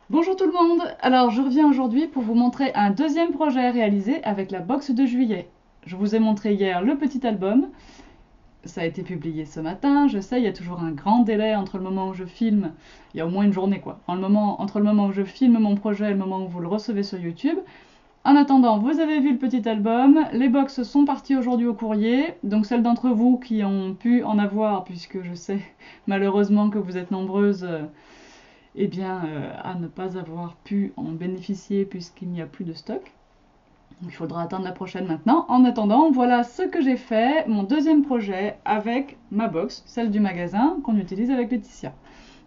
Bonjour tout le monde, alors je reviens aujourd'hui pour vous montrer un deuxième projet réalisé avec la box de juillet. Je vous ai montré hier le petit album, ça a été publié ce matin, je sais il y a toujours un grand délai entre le moment où je filme, il y a au moins une journée quoi, entre le moment où je filme mon projet et le moment où vous le recevez sur YouTube. En attendant, vous avez vu le petit album, les box sont parties aujourd'hui au courrier, donc celles d'entre vous qui ont pu en avoir, puisque je sais malheureusement que vous êtes nombreuses, à ne pas avoir pu en bénéficier puisqu'il n'y a plus de stock. Donc il faudra attendre la prochaine maintenant. En attendant, voilà ce que j'ai fait, mon deuxième projet avec ma box, celle du magasin qu'on utilise avec Laetitia.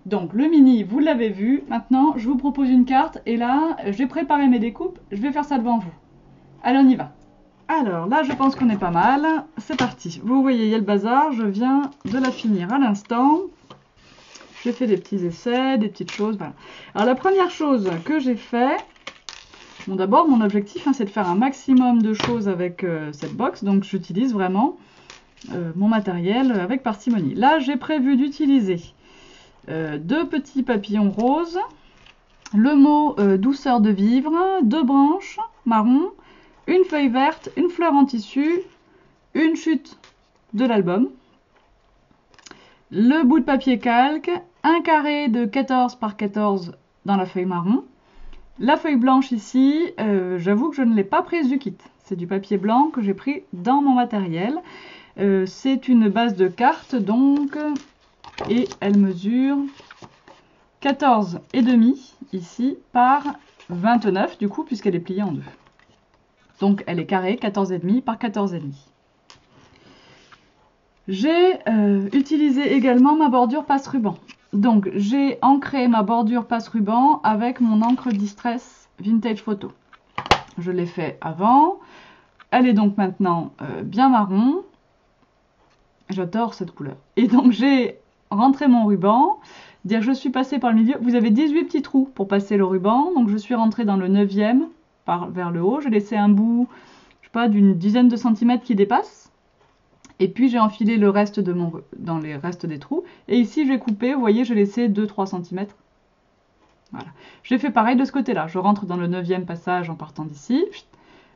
Donc le mini, vous l'avez vu. Maintenant, je vous propose une carte et là, j'ai préparé mes découpes. Je vais faire ça devant vous. Allez, on y va. Alors là, je pense qu'on est pas mal. C'est parti. Vous voyez, il y a le bazar. Je viens de la finir à l'instant. J'ai fait des petits essais, des petites choses, voilà. Alors la première chose que j'ai fait, bon d'abord mon objectif c'est de faire un maximum de choses avec cette box, donc j'utilise vraiment mon matériel avec parcimonie. Là j'ai prévu d'utiliser deux petits papillons roses, le mot douceur de vivre, deux branches marron, une feuille verte, une fleur en tissu, une chute de l'album, le bout de papier calque, un carré de 14 par 14 dans la feuille marron. La feuille blanche ici, j'avoue que je ne l'ai pas prise du kit. C'est du papier blanc que j'ai pris dans mon matériel. C'est une base de carte donc, et elle mesure 14,5 ici par 29 du coup puisqu'elle est pliée en deux. Donc elle est carrée 14,5 par 14,5. J'ai utilisé également ma bordure passe-ruban. Donc j'ai ancré ma bordure passe-ruban avec mon encre Distress Vintage Photo. Je l'ai fait avant. Elle est donc maintenant bien marron. J'adore cette couleur. Et donc j'ai rentré mon ruban. Dire je suis passée par le milieu. Vous avez 18 petits trous pour passer le ruban. Donc je suis rentrée dans le 9e vers le haut. J'ai laissé un bout, je sais pas, d'une dizaine de centimètres qui dépasse. Et puis j'ai enfilé le reste dans les restes des trous. Et ici j'ai coupé, vous voyez, j'ai laissé 2-3 cm. Voilà. J'ai fait pareil de ce côté-là. Je rentre dans le 9e passage en partant d'ici.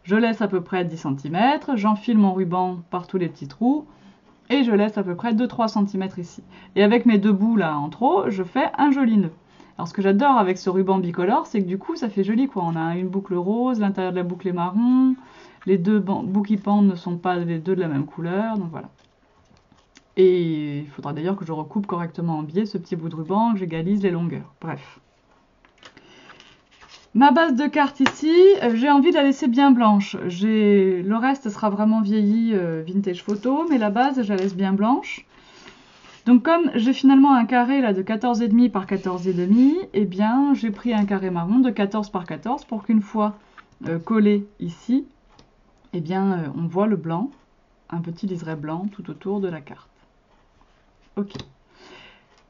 Je laisse à peu près 10 cm. J'enfile mon ruban par tous les petits trous. Et je laisse à peu près 2-3 cm ici. Et avec mes deux bouts là en trop, je fais un joli nœud. Alors ce que j'adore avec ce ruban bicolore, c'est que du coup ça fait joli quoi. On a une boucle rose, l'intérieur de la boucle est marron. Les deux bouts qui pendent ne sont pas les deux de la même couleur, donc voilà. Et il faudra d'ailleurs que je recoupe correctement en biais ce petit bout de ruban, que j'égalise les longueurs. Bref. Ma base de carte ici, j'ai envie de la laisser bien blanche. Le reste sera vraiment vieilli vintage photo, mais la base, je la laisse bien blanche. Donc comme j'ai finalement un carré là de 14,5 par 14,5, eh bien j'ai pris un carré marron de 14 par 14 pour qu'une fois collé ici, eh bien on voit le blanc, un petit liseré blanc tout autour de la carte. Ok.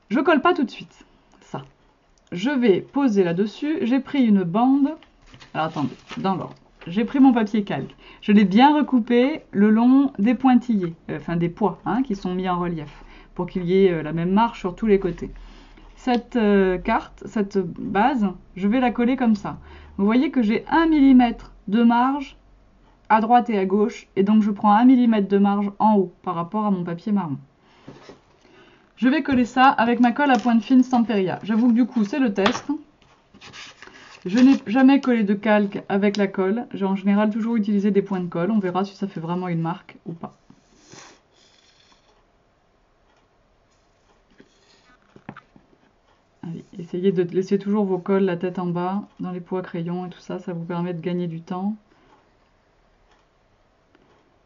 Je colle pas tout de suite, ça. Je vais poser là-dessus, j'ai pris une bande, alors attendez, dans l'ordre. J'ai pris mon papier calque, je l'ai bien recoupé le long des pointillés, enfin des pois qui sont mis en relief, pour qu'il y ait la même marge sur tous les côtés. Cette carte, cette base, je vais la coller comme ça. Vous voyez que j'ai 1 mm de marge à droite et à gauche, et donc je prends 1 mm de marge en haut par rapport à mon papier marron. Je vais coller ça avec ma colle à pointe fine Stamperia. J'avoue que du coup c'est le test. Je n'ai jamais collé de calque avec la colle. J'ai en général toujours utilisé des points de colle. On verra si ça fait vraiment une marque ou pas. Allez, essayez de laisser toujours vos colles la tête en bas dans les pots à crayon et tout ça. Ça vous permet de gagner du temps.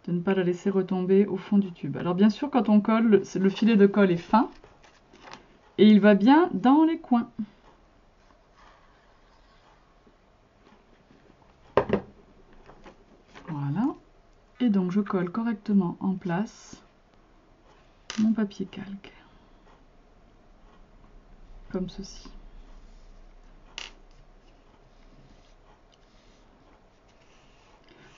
De ne pas la laisser retomber au fond du tube. Alors bien sûr, quand on colle, le filet de colle est fin. Et il va bien dans les coins. Voilà. Et donc je colle correctement en place mon papier calque. Comme ceci.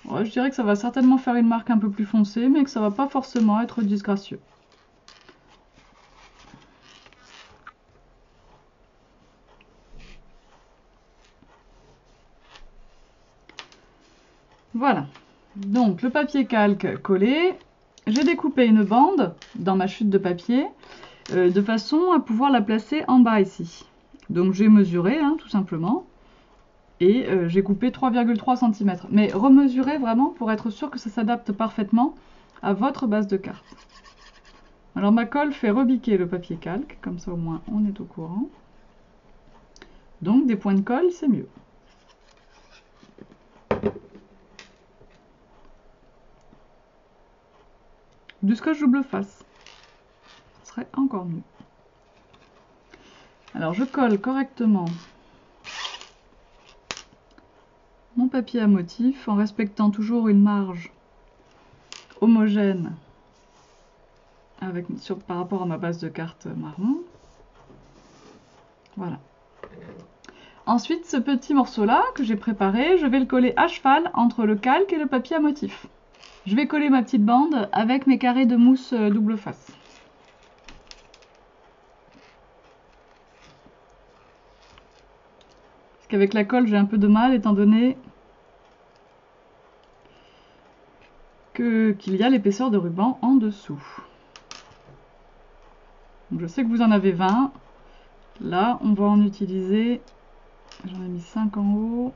Ouais, je dirais que ça va certainement faire une marque un peu plus foncée, mais que ça va pas forcément être disgracieux. Voilà. Donc le papier calque collé. J'ai découpé une bande dans ma chute de papier de façon à pouvoir la placer en bas ici. Donc j'ai mesuré tout simplement et j'ai coupé 3,3 cm. Mais remesurez vraiment pour être sûr que ça s'adapte parfaitement à votre base de carte. Alors ma colle fait rebiquer le papier calque, comme ça au moins on est au courant. Donc des points de colle c'est mieux. Du scotch double face, ce serait encore mieux. Alors je colle correctement mon papier à motif en respectant toujours une marge homogène par rapport à ma base de carte marron. Voilà. Ensuite, ce petit morceau-là que j'ai préparé, je vais le coller à cheval entre le calque et le papier à motif. Je vais coller ma petite bande avec mes carrés de mousse double face. Parce qu'avec la colle, j'ai un peu de mal étant donné qu'il y a l'épaisseur de ruban en dessous. Donc je sais que vous en avez 20. Là, on va en utiliser, j'en ai mis 5 en haut.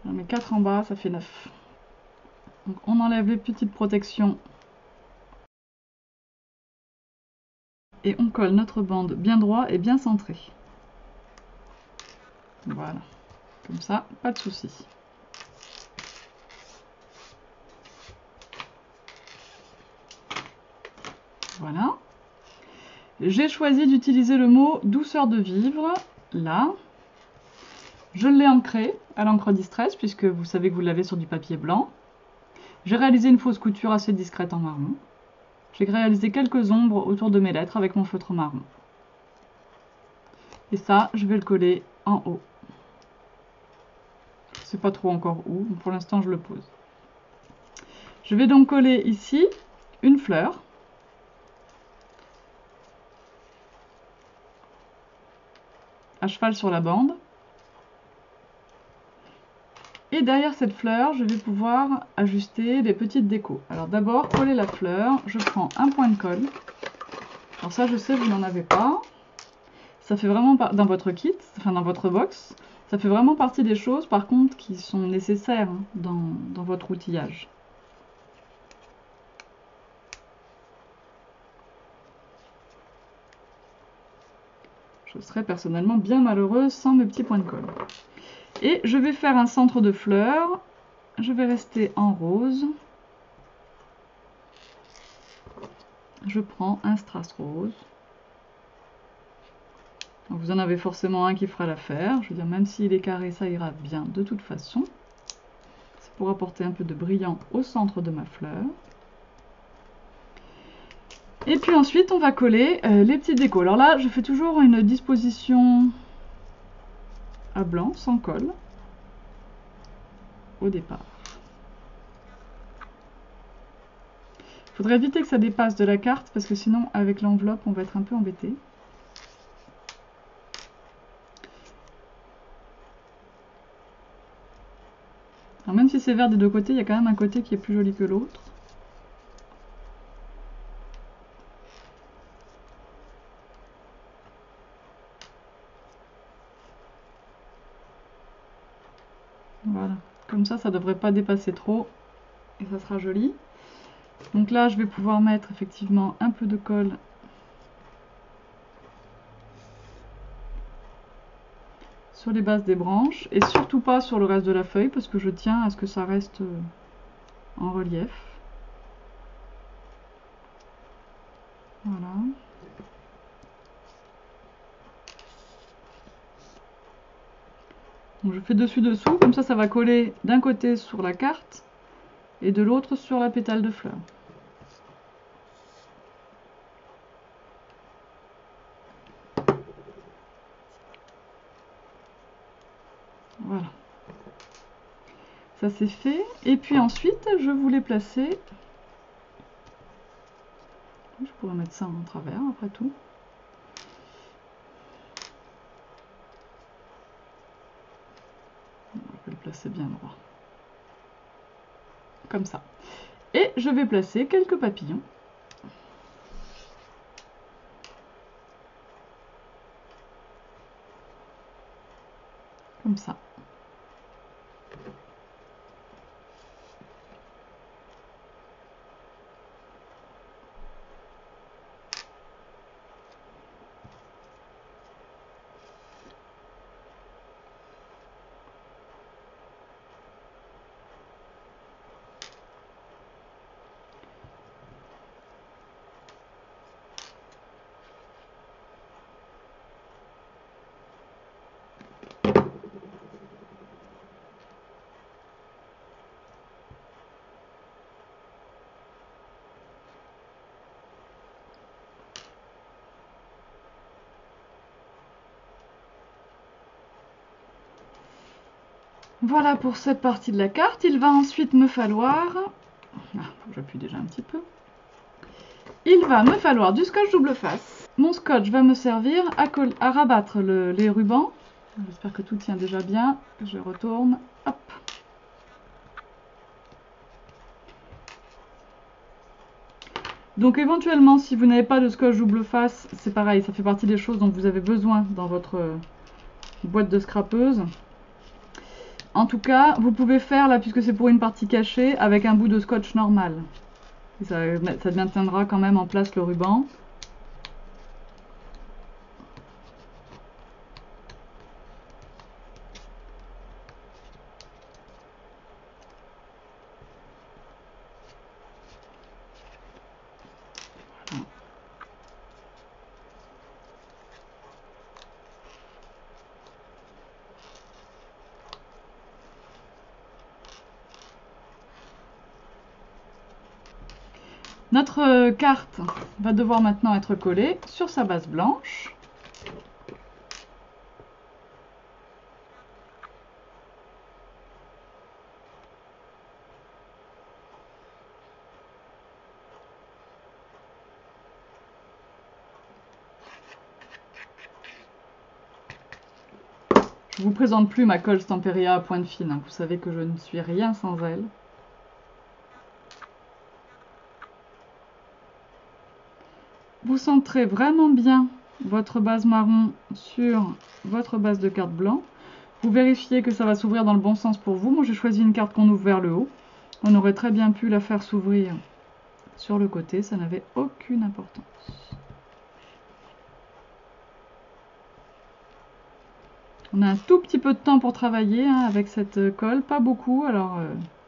J'en mets 4 en bas, ça fait 9. Donc on enlève les petites protections. Et on colle notre bande bien droit et bien centrée. Voilà. Comme ça, pas de souci. Voilà. J'ai choisi d'utiliser le mot douceur de vivre, là. Je l'ai ancré à l'encre Distress, puisque vous savez que vous l'avez sur du papier blanc. J'ai réalisé une fausse couture assez discrète en marron. J'ai réalisé quelques ombres autour de mes lettres avec mon feutre marron. Et ça, je vais le coller en haut. Je ne sais pas trop encore où, mais pour l'instant je le pose. Je vais donc coller ici une fleur. À cheval sur la bande. Et derrière cette fleur, je vais pouvoir ajuster des petites décos. Alors d'abord, coller la fleur, je prends un point de colle. Alors ça, je sais, vous n'en avez pas. Ça fait vraiment dans votre kit, enfin dans votre box, ça fait vraiment partie des choses, par contre, qui sont nécessaires dans votre outillage. Je serais personnellement bien malheureuse sans mes petits points de colle. Et je vais faire un centre de fleurs. Je vais rester en rose. Je prends un strass rose. Donc vous en avez forcément un qui fera l'affaire. Je veux dire, même s'il est carré, ça ira bien de toute façon. C'est pour apporter un peu de brillant au centre de ma fleur. Et puis ensuite, on va coller les petits décos. Alors là, je fais toujours une disposition à blanc, sans colle, au départ. Il faudrait éviter que ça dépasse de la carte, parce que sinon, avec l'enveloppe, on va être un peu embêté. Alors même si c'est vert des deux côtés, il y a quand même un côté qui est plus joli que l'autre. Voilà, comme ça devrait pas dépasser trop et ça sera joli. Donc là, je vais pouvoir mettre effectivement un peu de colle sur les bases des branches et surtout pas sur le reste de la feuille parce que je tiens à ce que ça reste en relief. Voilà. Donc je fais dessus-dessous, comme ça va coller d'un côté sur la carte et de l'autre sur la pétale de fleur. Voilà. Ça c'est fait. Et puis ensuite, je voulais placer... Je pourrais mettre ça en travers après tout. comme ça. Et je vais placer quelques papillons. Comme ça. Voilà pour cette partie de la carte. Il va ensuite me falloir... Ah, faut que j'appuie déjà un petit peu. Il va me falloir du scotch double face. Mon scotch va me servir à rabattre les rubans. J'espère que tout tient déjà bien. Je retourne. Hop. Donc éventuellement, si vous n'avez pas de scotch double face, c'est pareil, ça fait partie des choses dont vous avez besoin dans votre boîte de scrapeuse. En tout cas, vous pouvez faire, là, puisque c'est pour une partie cachée, avec un bout de scotch normal. Et ça maintiendra quand même en place le ruban. Voilà. Notre carte va devoir maintenant être collée sur sa base blanche. Je ne vous présente plus ma colle Stamperia à pointe fine, hein. Vous savez que je ne suis rien sans elle. Vous centrez vraiment bien votre base marron sur votre base de carte blanc. Vous vérifiez que ça va s'ouvrir dans le bon sens pour vous. Moi j'ai choisi une carte qu'on ouvre vers le haut. On aurait très bien pu la faire s'ouvrir sur le côté, ça n'avait aucune importance. On a un tout petit peu de temps pour travailler hein, avec cette colle, pas beaucoup, alors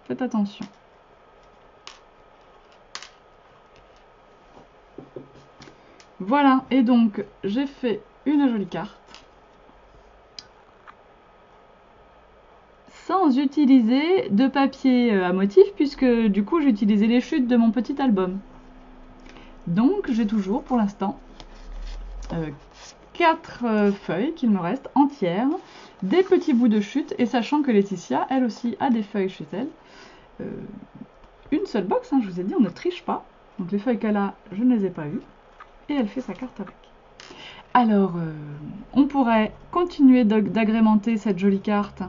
faites attention. Voilà, et donc j'ai fait une jolie carte. Sans utiliser de papier à motif, puisque du coup j'ai utilisé les chutes de mon petit album. Donc j'ai toujours pour l'instant 4 feuilles qu'il me reste entières, des petits bouts de chute, et sachant que Laetitia, elle aussi, a des feuilles chez elle. Une seule box, hein, je vous ai dit, on ne triche pas. Donc les feuilles qu'elle a, je ne les ai pas eues. Et elle fait sa carte avec. Alors, on pourrait continuer d'agrémenter cette jolie carte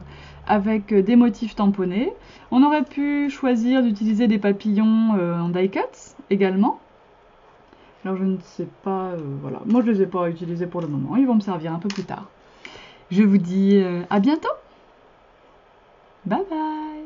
avec des motifs tamponnés. On aurait pu choisir d'utiliser des papillons en die cuts également. Alors je ne sais pas, voilà, moi je ne les ai pas utilisés pour le moment, ils vont me servir un peu plus tard. Je vous dis à bientôt. Bye bye.